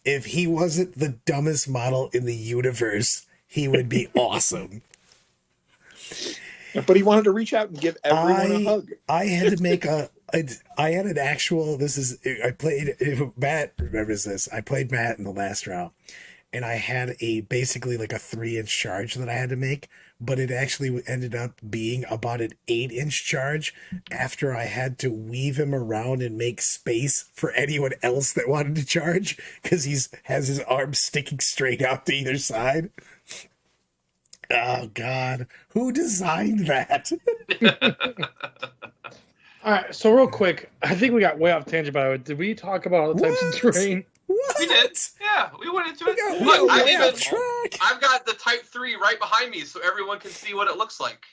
If he wasn't the dumbest model in the universe, he would be awesome. But he wanted to reach out and give everyone a hug. I had to make I had an actual, I played, Matt remembers this. I played Matt in the last round, and I had basically a 3-inch charge that I had to make, but it actually ended up being about an 8-inch charge after I had to weave him around and make space for anyone else that wanted to charge because he has his arms sticking straight out to either side. Oh God, who designed that? All right, so real quick, I think we got way off tangent by the way. Did we talk about all the types of What? terrain? What? We did. Yeah, we went into We it. got Look, way off track. I've got the Type 3 right behind me so everyone can see what it looks like.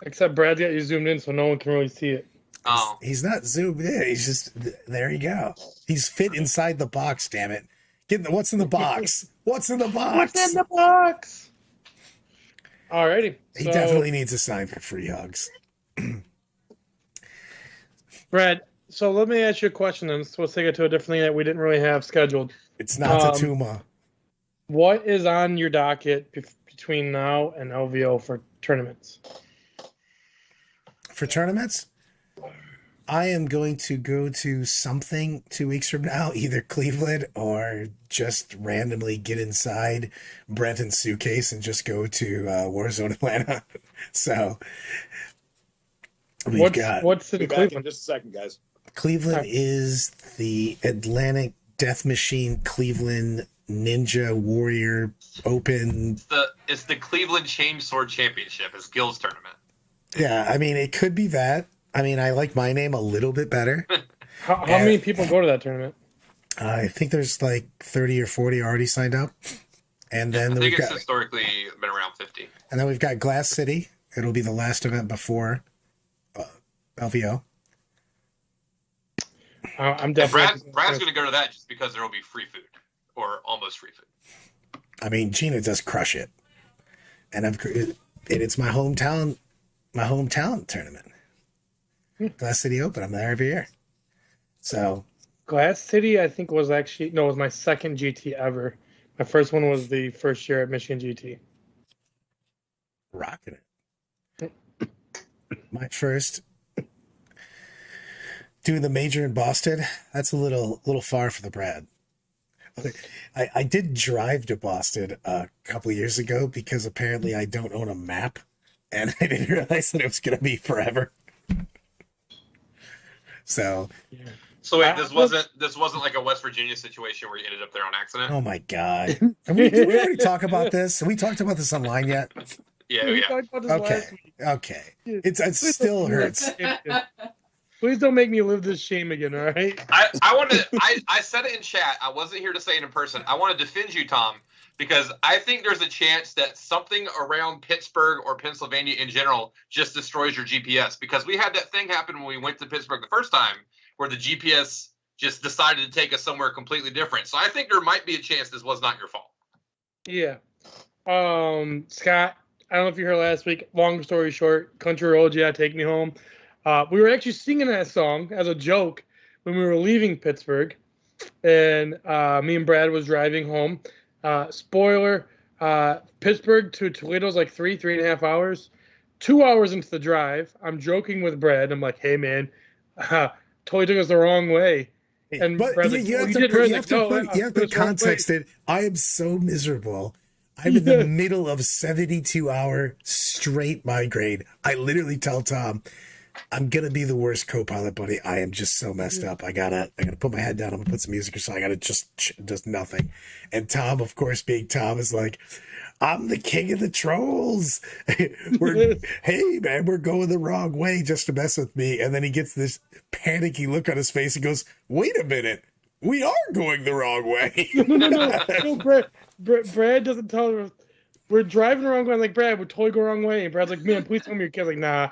Except Brad's got you zoomed in so no one can really see it. Oh. He's not zoomed in. He's just there. You go. He's fit inside the box. Damn it! What's in the box? What's in the box? What's in the box? Alrighty. He so, definitely needs a sign for free hugs. Brad, so let me ask you a question then. So let's take it to a different thing that we didn't really have scheduled. It's not Tatuma. What is on your docket between now and LVO for tournaments? For tournaments, I am going to go to something 2 weeks from now, either Cleveland or just randomly get inside Brenton's suitcase and just go to Warzone Atlanta. So what's in Be back Cleveland? in just a second, guys. Cleveland Okay. is the Atlantic Death Machine Cleveland Ninja Warrior Open. It's the Cleveland Chainsword Championship. It's Gil's tournament. Yeah, I mean, it could be that. I mean, I like my name a little bit better. How many people go to that tournament? I think there's like 30 or 40 already signed up. And then I we've think it's got, historically been around 50. and then we've got Glass City. It'll be the last event before LVO. I'm definitely. Brad's going to go to that just because there will be free food or almost free food. I mean, Gina does crush it. And it's my hometown tournament. Glass City Open. I'm there every year. So Glass City, I think, was actually it was my second GT ever. My first one was the first year at Michigan GT. rocking it. My first doing the major in Boston. That's a little far for the Brad. I did drive to Boston a couple of years ago because apparently I don't own a map, and I didn't realize that it was going to be forever. So, So wait, this wasn't like a West Virginia situation where you ended up there on accident. oh my God, did we already talk about this? Have we talked about this online yet? Yeah, We yeah. talked about this Okay, last week. okay. It still hurts. Please don't make me live this shame again, all right? I said it in chat. I wasn't here to say it in person. I want to defend you, Tom, because I think there's a chance that something around Pittsburgh or Pennsylvania in general just destroys your GPS. Because we had that thing happen when we went to Pittsburgh the first time, where the GPS just decided to take us somewhere completely different. So I think there might be a chance this was not your fault. Yeah. Scott, I don't know if you heard last week. Long story short, Country Road, yeah, take me home. We were actually singing that song as a joke when we were leaving Pittsburgh, and me and Brad was driving home. Spoiler: Pittsburgh to Toledo is like 3.5 hours. 2 hours into the drive, I'm joking with Brad. I'm like, "Hey man, totally took us the wrong way." And But Brad's you like, have to context it. I am so miserable. I'm in the middle of 72-hour straight migraine. I literally tell Tom, I'm gonna be the worst co-pilot, buddy. I am just so messed up. I gotta put my head down. I'm gonna put some music or something. I gotta just nothing. And Tom, of course, being Tom, is like, I'm the king of the trolls. Hey man, we're going the wrong way just to mess with me. And then he gets this panicky look on his face and goes, wait a minute, we are going the wrong way. No, Brad doesn't tell her. We're driving the wrong way. I'm like, Brad, we're totally going the wrong way. And Brad's like, man, please tell me your kid's like, nah,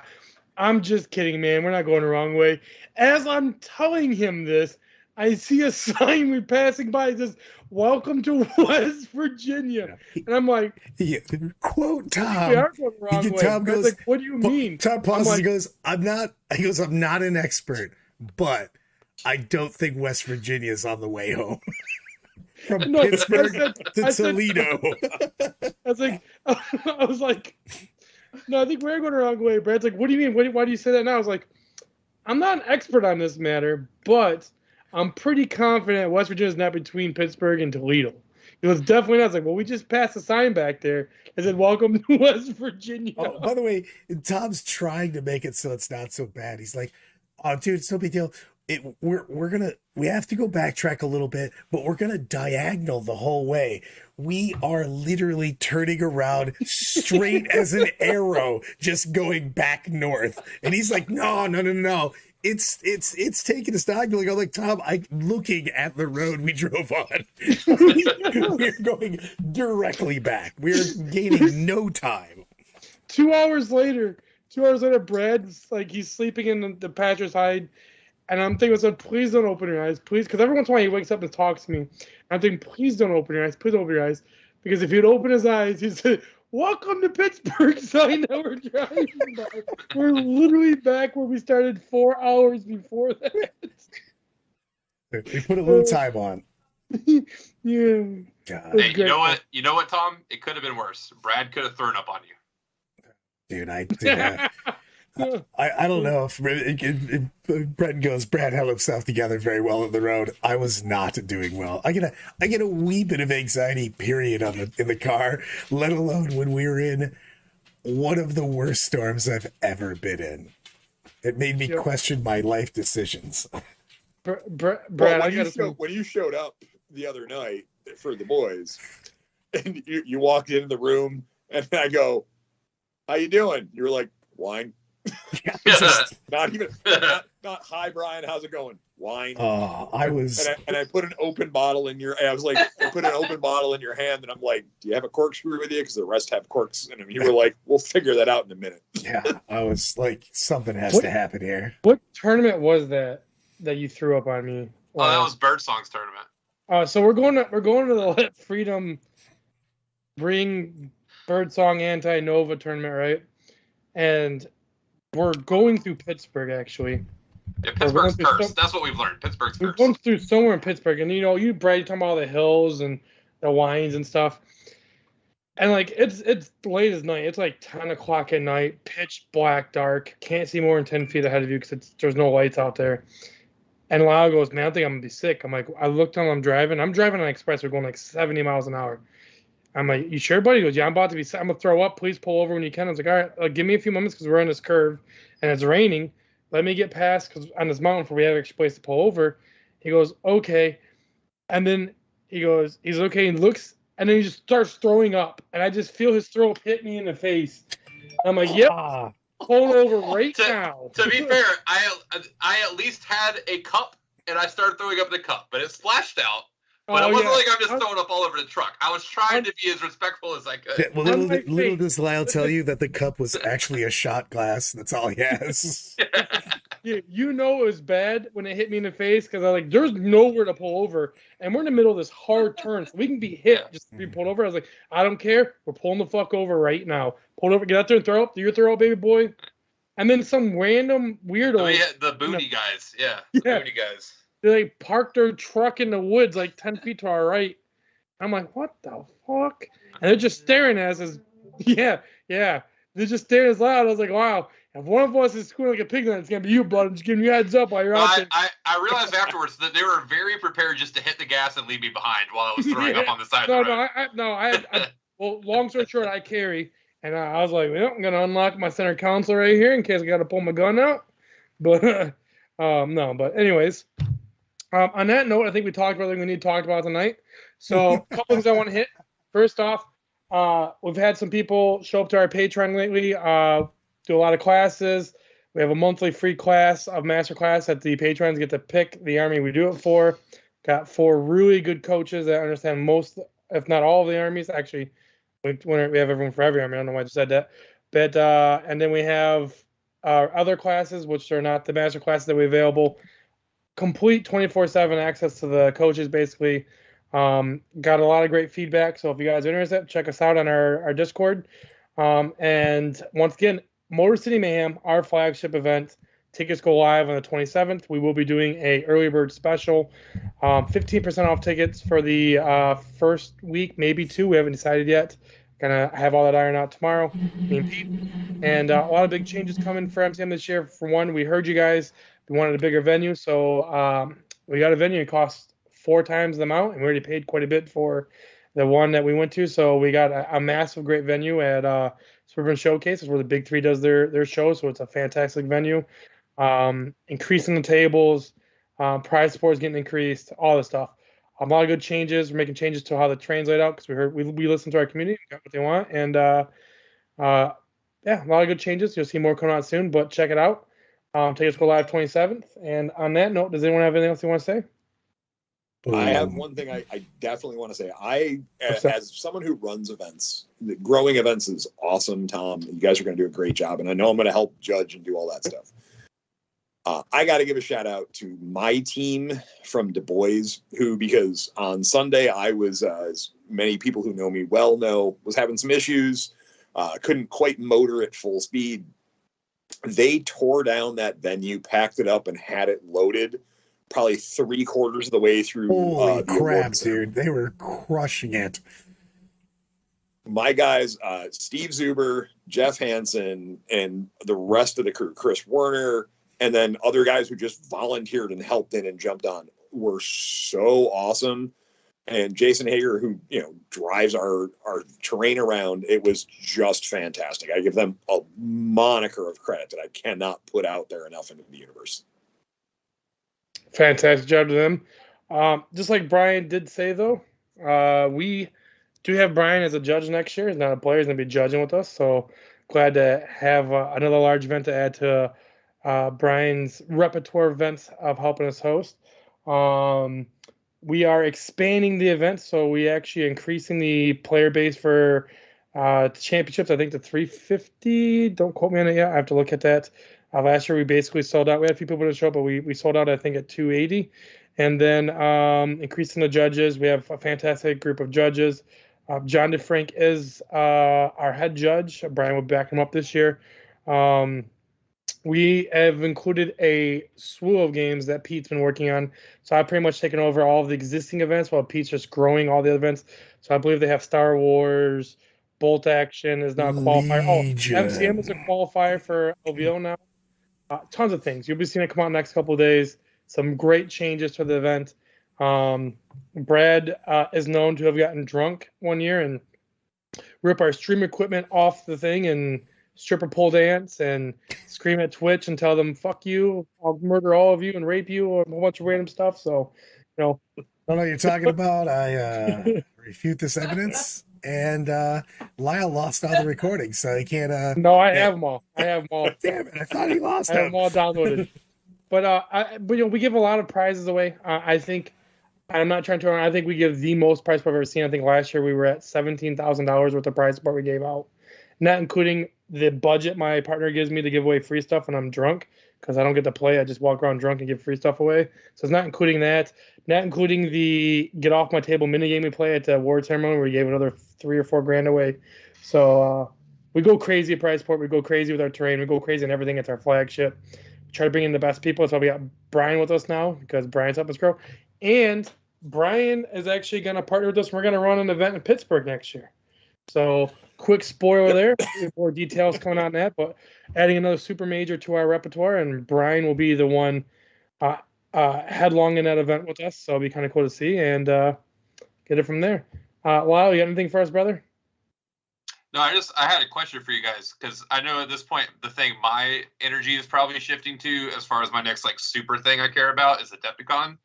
I'm just kidding, man. We're not going the wrong way. As I'm telling him this, I see a sign we're passing by that says, welcome to West Virginia. And I'm like, Quote Tom. we are going the wrong way. Tom Brad's goes, like, what do you mean? Tom pauses. I'm He goes, I'm not an expert, but I don't think West Virginia is on the way home. From No, Pittsburgh to I said- Toledo. I was like, no, I think we're going the wrong way. Brad's like, what do you mean? Why do you say that now? I was like, I'm not an expert on this matter, but I'm pretty confident West Virginia is not between Pittsburgh and Toledo. It was definitely not. I was like, well, we just passed a sign back there. I said, welcome to West Virginia. Oh, by the way, Tom's trying to make it so it's not so bad. He's like, oh, dude, it's no big deal. we have to go backtrack a little bit, but we're gonna diagonal the whole way. We are literally turning around straight as an arrow, just going back north. And he's like, no, no, no, no. It's taking us diagonally. I'm like, Tom, I'm looking at the road we drove on. We're going directly back. We're gaining no time. 2 hours later, Brad's like, he's sleeping in the pastor's hide. And I'm thinking, so please don't open your eyes, please. Because every once in a while he wakes up and talks to me. I'm thinking, please don't open your eyes, please open your eyes. Because if he'd open his eyes, he'd say, welcome to Pittsburgh. So I know we're driving back. We're literally back where we started 4 hours before that. We put a little time on. Yeah. God. Hey, you know what? You know what, Tom? It could have been worse. Brad could have thrown up on you. Dude, I did I don't know if Brett goes, Brad held himself together very well on the road. I was not doing well. I get a wee bit of anxiety, period, in the car, let alone when we were in one of the worst storms I've ever been in. It made me question my life decisions. Brad, when you showed up the other night for the boys, and you walked into the room, and I go, how you doing? You were like, wine. Not even not hi Brian, how's it going? Wine. I was and I put an open bottle in your I put an open bottle in your hand, and I'm like, do you have a corkscrew with you? Because the rest have corks in them. You were like, we'll figure that out in a minute. Yeah, I was like, something has to happen here. What tournament was that you threw up on me? Oh, that was Birdsong's tournament. So we're going to the Let Freedom Bring Birdsong Anti-Nova tournament, right? And we're going through Pittsburgh, actually. Yeah, Pittsburgh's cursed. That's what we've learned. Pittsburgh's cursed. We're going through somewhere in Pittsburgh, and Brad, you talking about all the hills and the wines and stuff. And like it's late as night. It's like 10 o'clock at night, pitch black, dark. Can't see more than 10 feet ahead of you because there's no lights out there. And Lyle goes, man, I think I'm gonna be sick. I'm like, I looked on. I'm driving on an express. We're going like 70 miles an hour. I'm like, you sure, buddy? He goes, yeah, I'm about to be sick. I'm gonna throw up. Please pull over when you can. I was like, all right, give me a few moments because we're on this curve and it's raining. Let me get past because on this mountain before we have an extra place to pull over. He goes, okay. And then he goes, he's okay. And looks, and then he just starts throwing up. And I just feel his throat hit me in the face. I'm like, yep, pull over right now. To be fair, I at least had a cup and I started throwing up in the cup, but it splashed out. But it wasn't like I'm just throwing up all over the truck. I was trying to be as respectful as I could. Yeah, well, little does Lyle tell you that the cup was actually a shot glass. That's all he has. Yeah, it was bad when it hit me in the face because I was like, there's nowhere to pull over. And we're in the middle of this hard turn, so we can be hit just to be pulled over. I was like, I don't care. We're pulling the fuck over right now. Pull over, get out there and throw up. Do your throw up, baby boy. And then some random weirdo. The booty guys. Yeah, the booty guys. They parked their truck in the woods like 10 feet to our right. I'm like, what the fuck? And they're just staring at us. Yeah. They're just staring at us loud. I was like, wow, if one of us is squealing like a pig, then it's going to be you, bud. I'm just giving you a heads up while you're out there. I realized afterwards that they were very prepared just to hit the gas and leave me behind while I was throwing up on the side of the road. Well, long story short, I carry. And I was like, well, I'm going to unlock my center console right here in case I got to pull my gun out. But, no. But anyways. On that note, I think we talked about everything we need to talk about tonight. So a couple things I want to hit. First off, we've had some people show up to our Patreon lately, do a lot of classes. We have a monthly free class of master class that the patrons get to pick the army we do it for. Got 4 really good coaches that understand most, if not all of the armies. Actually, we have everyone for every army. I don't know why I just said that. But and then we have our other classes, which are not the master classes that we available. Complete 24/7 access to the coaches, basically. Got a lot of great feedback. So if you guys are interested, check us out on our Discord. And once again, Motor City Mayhem, our flagship event. Tickets go live on the 27th. We will be doing a early bird special. 15% off tickets for the first week, maybe 2. We haven't decided yet. Gonna have all that iron out tomorrow. Me and Pete. And a lot of big changes coming for MCM this year. For one, we heard you guys. We wanted a bigger venue, so we got a venue. It cost 4 times the amount, and we already paid quite a bit for the one that we went to. So we got a massive, great venue at Suburban Showcase. It's where the Big 3 does their show, so it's a fantastic venue. Increasing the tables, Prize support is getting increased, all this stuff. A lot of good changes. We're making changes to how the trains laid out because we listened to our community, got what they want, and yeah, a lot of good changes. You'll see more coming out soon, but check it out. Take us go live 27th. And on that note, does anyone have anything else they want to say? I have Boom. one thing I definitely want to say. I, What's that? as someone who runs events, growing events is awesome, Tom. You guys are going to do a great job, and I know I'm going to help judge and do all that stuff. I got to give a shout out to my team from Du Bois, who, because on Sunday I was, as many people who know me well know, was having some issues, couldn't quite motor at full speed. They tore down that venue, packed it up, and had it loaded probably 3/4 of the way through. Holy the crap, awards ceremony. dude. They were crushing it. My guys, Steve Zuber, Jeff Hansen, and the rest of the crew, Chris Werner, and then other guys who just volunteered and helped in and jumped on, were so awesome. And Jason Hager, who drives our terrain around, it was just fantastic. I give them a moniker of credit that I cannot put out there enough into the universe. Fantastic job to them. Just like Brian did say, though, we do have Brian as a judge next year. He's not a player. He's going to be judging with us. So glad to have another large event to add to Brian's repertoire events of helping us host. We are expanding the event, so we actually increasing the player base for championships, I think, to 350. Don't quote me on it yet. I have to look at that. Last year, we basically sold out. We had a few people to show up, but we sold out, I think, at 280. And then increasing the judges. We have a fantastic group of judges. John DeFrank is our head judge. Brian will back him up this year. We have included a slew of games that Pete's been working on. So I've pretty much taken over all of the existing events while Pete's just growing all the events. So I believe they have Star Wars, Bolt Action is now a qualifier. Legion. Oh, MCM is a qualifier for LVO now. Tons of things. You'll be seeing it come out next couple of days. Some great changes to the event. Brad is known to have gotten drunk one year and rip our stream equipment off the thing and stripper pole dance and scream at Twitch and tell them, fuck you, I'll murder all of you and rape you, or a whole bunch of random stuff. So, I don't know what you're talking about. I refute this evidence. And Lyle lost all the recordings, so he can't. No, I have them all. Damn it! I thought he lost I have them. them all downloaded. But we give a lot of prizes away. I think, I'm not trying to. I think we give the most prize support I've ever seen. I think last year we were at $17,000 worth of prize support we gave out, not including the budget my partner gives me to give away free stuff when I'm drunk, because I don't get to play. I just walk around drunk and give free stuff away. So it's not including that. Not including the get off my table minigame we play at the award ceremony where we gave another $3 or $4 away. So we go crazy at prize support. We go crazy with our terrain. We go crazy in everything. It's our flagship. We try to bring in the best people. That's why we got Brian with us now, because Brian's helping us grow. And Brian is actually going to partner with us. We're going to run an event in Pittsburgh next year. So quick spoiler there. More details coming on that, but adding another super major to our repertoire, and Brian will be the one headlong in that event with us. So it'll be kind of cool to see and get it from there. Lyle, you got anything for us, brother? No, I had a question for you guys, because I know at this point the thing my energy is probably shifting to, as far as my next super thing I care about, is Adepticon.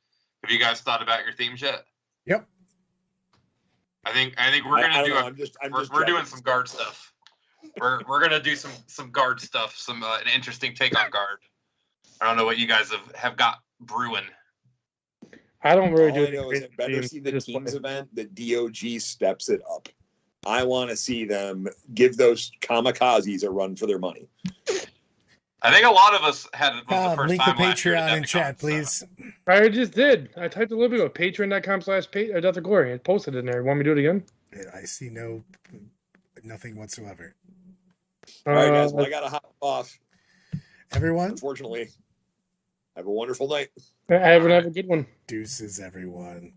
Have you guys thought about your themes yet? Yep. I think we're gonna do. We're doing some guard stuff. We're gonna do some guard stuff. Some an interesting take on guard. I don't know what you guys have got brewing. I don't really All do I know is it better see the teams event that DOG steps it up. I want to see them give those kamikazes a run for their money. I think a lot of us had it was the first link time the last year Patreon at in chat, Adepticon, please. so. I just did. I typed a little bit ago. Patreon.com/Death of Glory. I posted it in there. Want me to do it again? I see nothing whatsoever. All right, guys. Well, I got to hop off. Everyone, Unfortunately, have a wonderful night. Have a good one. deuces, everyone.